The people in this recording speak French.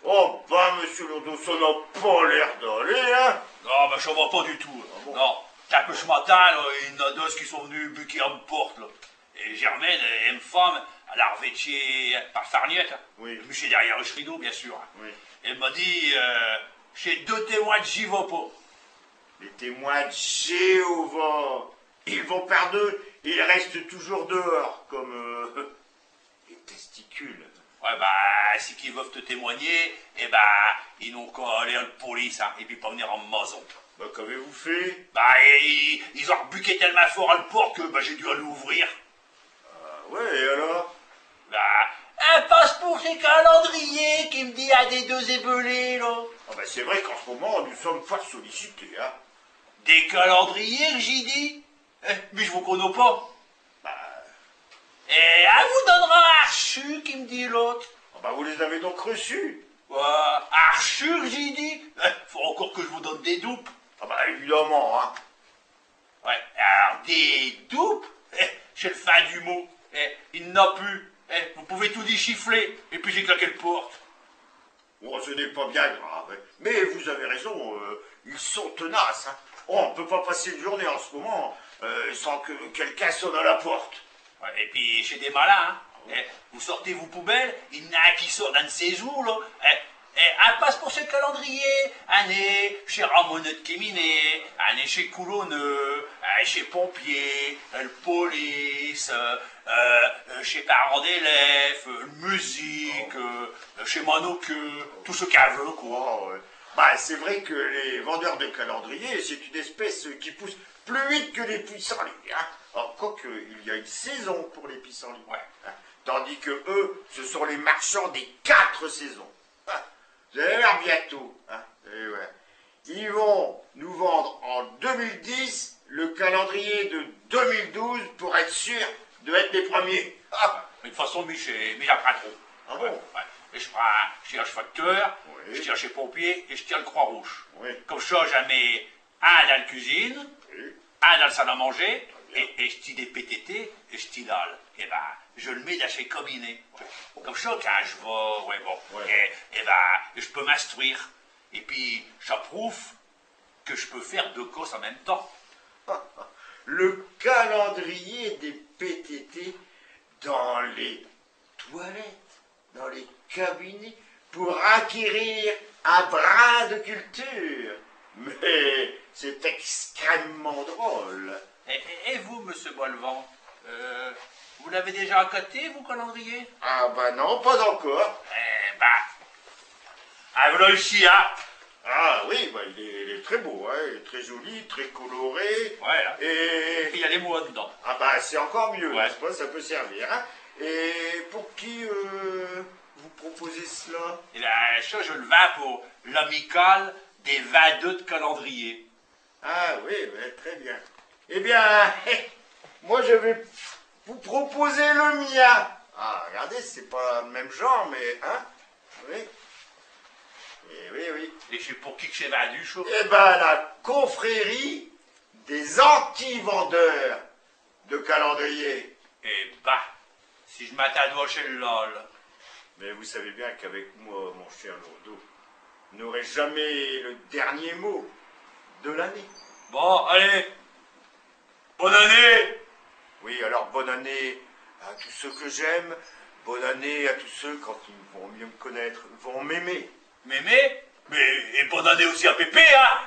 Oh, bah, monsieur Lourdeau, ça n'a pas l'air d'aller, hein. Non, ben, je vois pas du tout. Ah bon? Non, t'as que ce matin, là, il y en a deux qui sont venus buquer à ma porte, là. Et Germaine, elle une femme, elle a revêtié par Farniette. Oui. Je me suis derrière le rideau, bien sûr. Oui. Elle m'a dit, j'ai deux témoins de j'y vais pas. Les témoins de Jéhovah, ils vont par deux, ils restent toujours dehors, comme les testicules. Ouais, bah, si qu'ils veulent te témoigner, eh bah, ils n'ont qu'à aller à la police, hein, et puis pas venir en maison. Bah, qu'avez-vous fait? Bah, ils ont rebuqué tellement fort à la porte que bah, j'ai dû aller ouvrir. Ah ouais, et alors? Bah, un passe-pour chez calendrier qui me dit à des deux ébelés, là. Ah bah, c'est vrai qu'en ce moment, nous sommes fort sollicités, hein. Des calendriers, que j'y dis. Mais je vous connais pas. Bah, Et à vous donnera Archu, qui me dit l'autre. ah bah, vous les avez donc reçus? Ouais, Archu, que j'y dis. Faut encore que je vous donne des dupes. Ah bah, évidemment, hein. Ouais, alors des dupes, c'est le fin du mot. Il n'a plus. Vous pouvez tout déchiffler. Et puis j'ai claqué le porte. Bon, ce n'est pas bien grave, hein. Mais vous avez raison, ils sont tenaces, hein. Oh, on ne peut pas passer une journée en ce moment sans que quelqu'un sonne à la porte. Ouais, et puis chez des malins, hein. Vous sortez vos poubelles, il y en a un qui sort d'un de ses jours, là. Un passe pour ce calendrier, un est chez Ramonette Kéminé, un est chez Coulonneux, un est chez Pompier, le police, chez parents d'élèves, musique, chez Manoqueux, tout ce qu'elle veut, quoi. Oh, ouais. Bah, c'est vrai que les vendeurs de calendriers, c'est une espèce qui pousse plus vite que les pissenlits, hein. Alors, quoique, il y a une saison pour les pissenlits. Ouais. Hein. Tandis que eux, ce sont les marchands des 4 saisons. Hein. Vous allez voir bientôt. Hein. Et ouais. Ils vont nous vendre en 2010 le calendrier de 2012 pour être sûr d'être les premiers. Ah. Mais de toute façon, mais j'apprends trop. Ah bon? Ouais. Et je tire le facteur, Oui. je tire chez Pompier et je tire le Croix-Rouge. Oui. Comme ça, j'en mets un dans la cuisine, Oui. un dans le salon à manger, bien. et je tire des PTT et je tire dalle. Et ben, je le mets dans chez Cominet. Comme ça, quand je vais, ouais, bon, Ouais. et ben, je peux m'instruire. Et puis, ça prouve que je peux faire deux causes en même temps. Le calendrier des PTT dans les toilettes, dans les cabinets, pour acquérir un brin de culture. Mais c'est extrêmement drôle. Et vous, monsieur Boilevent, vous l'avez déjà accoté, vous, calendrier? Ah bah non, pas encore. Eh ben, ah, voilà ici, hein. Ah oui, bah il est très beau, hein, il est très joli, très coloré. Ouais, là. Et Il y a les mots dedans. ah bah c'est encore mieux, Ouais. n'est-ce pas? Ça peut servir. Hein. Et pour qui vous proposez cela? Et bien, ça, je le vends pour l'amicale des 22 de calendrier. Ah oui, ben, très bien. Eh bien, moi je vais vous proposer le mien. Ah, regardez, c'est pas le même genre, mais hein? Oui. Et oui, oui. Et c'est pour qui que c'est vendu, chaud? Eh ben, la confrérie des anti-vendeurs de calendrier. Eh ben, si je m'attends chez le LOL. Mais vous savez bien qu'avec moi, mon cher Lourdeau, vous n'aurez jamais le dernier mot de l'année. Bon, allez. Bonne année. Oui, alors bonne année à tous ceux que j'aime, bonne année à tous ceux, quand ils vont mieux me connaître, vont m'aimer. Mémé. Mais, et bonne année aussi à Pépé, hein.